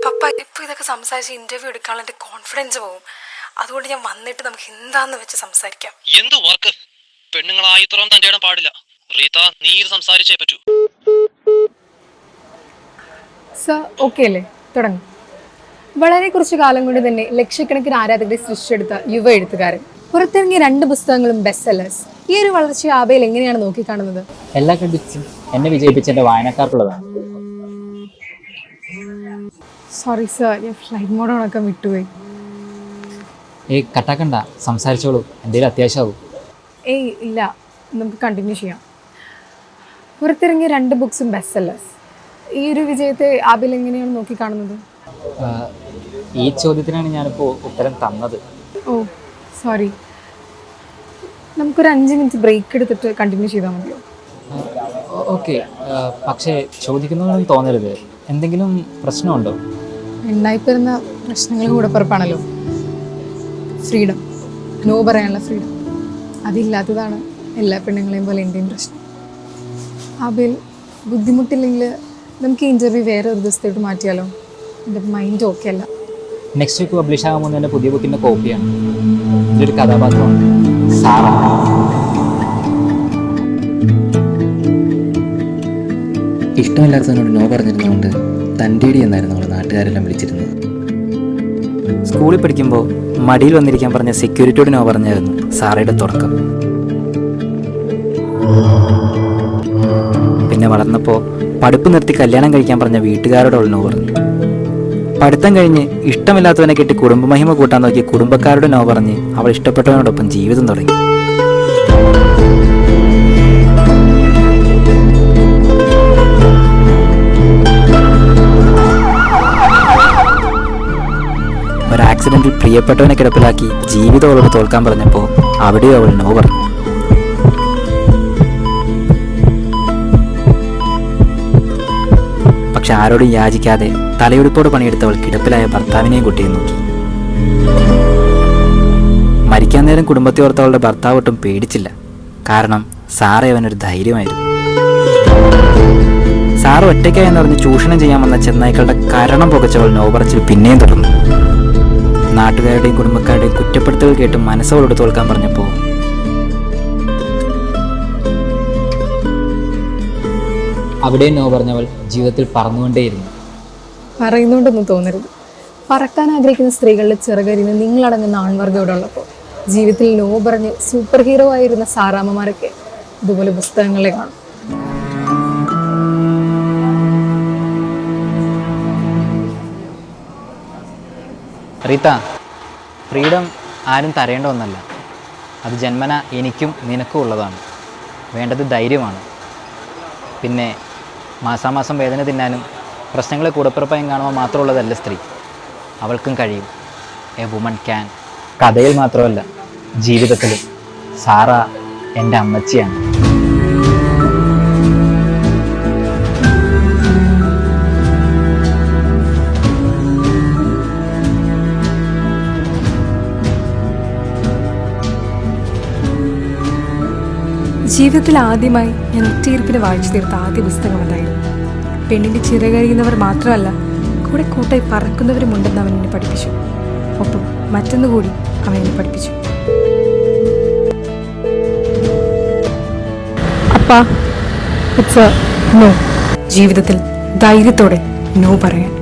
പപ്പ ഇപ്പോൾ ഇതൊക്കെ സംസാരിച്ച് ഇന്റർവ്യൂ എടുക്കാനുള്ള എൻ്റെ കോൺഫിഡൻസ് പോകും. അതുകൊണ്ട് ഞാൻ വന്നിട്ട് നമുക്ക് എന്താന്ന് വെച്ച് സംസാരിക്കാം. എന്ത് വർക്ക്? പെണ്ണുങ്ങളായി ഇത്രയും തന്റെ ഇടം പാടില്ല. റീത്ത, നീ ഇത് സംസാരിച്ചേ പറ്റൂ. സർ ഓക്കെ അല്ലേ? തുടങ്ങും. വളരെ കുറച്ചു കാലം കൊണ്ട് തന്നെ ലക്ഷക്കണക്കിന് ആരാധകരെ സൃഷ്ടിച്ചെടുത്ത യുവ എഴുത്തുകാരൻ. പുറത്തിറങ്ങിയ 2 പുസ്തകങ്ങളും ബെസ്റ്റ് സെല്ലേഴ്സ്. ഈ ഒരു വളർച്ച ആബേൽ എങ്ങനെയാണ് നോക്കിക്കാണുന്നത്? എല്ലാ ക്രെഡിറ്റ്സും എന്നെ വിജയിപ്പിച്ച എൻ്റെ വായനക്കാർക്കുള്ളതാണ്. സോറി സർ, ഞാൻ ഫ്ലൈറ്റ് മോഡ് ഓണാക്കാൻ വിട്ടുപോയി. കട്ടാക്കണ്ട, സംസാരിച്ചോളൂ. എന്തെങ്കിലും അത്യാവശ്യമാവും. ഇല്ല, നമുക്ക് കണ്ടിന്യൂ ചെയ്യാം. പുറത്തിറങ്ങിയ 2 ബുക്സും ബെസ്റ്റ് സെല്ലേഴ്സ്. ഈ ഒരു വിജയത്തെ ആബേൽ എങ്ങനെയാണ് നോക്കിക്കാണുന്നത്? ഈ ചോദ്യത്തിനാണ് ഞാനിപ്പോൾ ഉത്തരം തന്നത്. ഓ സോറി, നമുക്കൊരു 5 മിനിറ്റ് ബ്രേക്ക് എടുത്തിട്ട് കണ്ടിന്യൂ ചെയ്താൽ മതിയോ? ഓക്കെ, പക്ഷേ ചോദിക്കുന്നതൊന്നും തോന്നരുത്. എന്തെങ്കിലും പ്രശ്നമുണ്ടോ? ഉണ്ടായിപ്പരുന്ന പ്രശ്നങ്ങൾ കൂടെ പുറപ്പാണല്ലോ. ഫ്രീഡം, നോ പറയാനുള്ള ഫ്രീഡം, അതില്ലാത്തതാണ് എല്ലാ പെണ്ണുങ്ങളെയും പോലെ എൻ്റെയും പ്രശ്നം. ആബേൽ, ബുദ്ധിമുട്ടില്ലെങ്കിൽ നമുക്ക് ഈ ഇൻ്റർവ്യൂ വേറെ ഒരു ദിവസത്തേക്ക് മാറ്റിയാലോ? എൻ്റെ മൈൻഡ് ഓക്കെ അല്ല. നെക്സ്റ്റ് വീക്ക് പബ്ലിഷ് ആകാൻ പോകുന്ന എൻ്റെ പുതിയ ബുക്കിൻ്റെ കോപ്പിയാണ്. ഇതൊരു കഥാപാത്രമാണ്, സാറ. ഇഷ്ടമില്ലാത്തതിനോട് നോ പറഞ്ഞിരുന്നതുകൊണ്ട് തൻ്റെടി എന്നായിരുന്നു അവൾ നാട്ടുകാരെല്ലാം വിളിച്ചിരുന്നത്. സ്കൂളിൽ പഠിക്കുമ്പോൾ മടിയിൽ വന്നിരിക്കാൻ പറഞ്ഞ സെക്യൂരിറ്റിയോട് നോ പറഞ്ഞായിരുന്നു സാറയുടെ തുടക്കം. പിന്നെ വളർന്നപ്പോൾ പഠിപ്പ് നിർത്തി കല്യാണം കഴിക്കാൻ പറഞ്ഞ വീട്ടുകാരോട് അവൾ നോ പറഞ്ഞു. പഠിത്തം കഴിഞ്ഞ് ഇഷ്ടമില്ലാത്തവനെ കെട്ടി കുടുംബമഹിമ കൂട്ടാൻ നോക്കി കുടുംബക്കാരുടെ നോ പറഞ്ഞ് അവൾ ഇഷ്ടപ്പെട്ടവനോടൊപ്പം ജീവിതം തുടങ്ങി. ഒരു ആക്സിഡന്റിൽ പ്രിയപ്പെട്ടവനെ കിടപ്പിലാക്കി ജീവിതം അവളോട് തോൽക്കാൻ പറഞ്ഞപ്പോൾ അവിടെയും അവൾ നോ പറഞ്ഞു. പക്ഷെ ആരോടും യാചിക്കാതെ തലയെടുപ്പോട് പണിയെടുത്തവൾ കിടപ്പിലായ ഭർത്താവിനെയും കുട്ടിയും നോക്കി. മരിക്കാൻ നേരം കുടുംബത്തെ ഓർത്തവളുടെ ഭർത്താവ് ഒട്ടും പേടിച്ചില്ല. കാരണം സാറ അവനൊരു ധൈര്യമായിരുന്നു. സാറ ഒറ്റയ്ക്കായെന്ന് പറഞ്ഞ് ചൂഷണം ചെയ്യാൻ വന്ന ചെന്നായ്ക്കളുടെ കരണം പുകച്ചവൾ നോ പറച്ചിൽ പിന്നെയും തുടർന്നു. നാട്ടുകാരുടെയും കുടുംബക്കാരുടെയും കുറ്റപ്പെടുത്തൽ കേട്ട് മനസ്സവളോട് തോൽക്കാൻ പറഞ്ഞപ്പോൾ അവിടെ നോ പറഞ്ഞവൾ ജീവിതത്തിൽ പറന്നുകൊണ്ടേയിരുന്നു. പറയുന്നുകൊണ്ടൊന്നും തോന്നരുത്. പറക്കാൻ ആഗ്രഹിക്കുന്ന സ്ത്രീകളുടെ ചിറകരിന് നിങ്ങളടങ്ങുന്ന ആൺവർഗം ഇവിടെ ഉള്ളപ്പോൾ ജീവിതത്തിൽ നോ പറഞ്ഞ് സൂപ്പർ ഹീറോ ആയിരുന്ന സാറാമ്മമാരൊക്കെ ഇതുപോലെ പുസ്തകങ്ങളെ കാണും. റീത്ത, ഫ്രീഡം ആരും തരേണ്ട ഒന്നല്ല. അത് ജന്മന എനിക്കും നിനക്കും ഉള്ളതാണ്. വേണ്ടത് ധൈര്യമാണ്. പിന്നെ മാസാമാസം വേദന തിന്നാനും പ്രശ്നങ്ങളെ കൂടപ്പിറപ്പായും കാണുമ്പോൾ മാത്രമുള്ളതല്ല സ്ത്രീ. അവൾക്കും കഴിയും. A woman can. കഥയിൽ മാത്രമല്ല, ജീവിതത്തിലും. സാറ എൻ്റെ അമ്മച്ചിയാണ്. ജീവിതത്തിൽ ആദ്യമായി ഞാൻ ഒറ്റയിരുപ്പിന് വായിച്ചു തീർത്ത ആദ്യ പുസ്തകം അതായിരുന്നു. പെണ്ണിൻ്റെ ചിറകരിയുന്നവർ മാത്രമല്ല, കൂടെ കൂട്ടായി പറക്കുന്നവരുമുണ്ടെന്ന് അവൻ എന്നെ പഠിപ്പിച്ചു. ഒപ്പം മറ്റൊന്നുകൂടി അവൻ എന്നെ പഠിപ്പിച്ചു. അപ്പാ, ഇറ്റ്സ് എ നോ. ജീവിതത്തിൽ ധൈര്യത്തോടെ നോ പറയാൻ.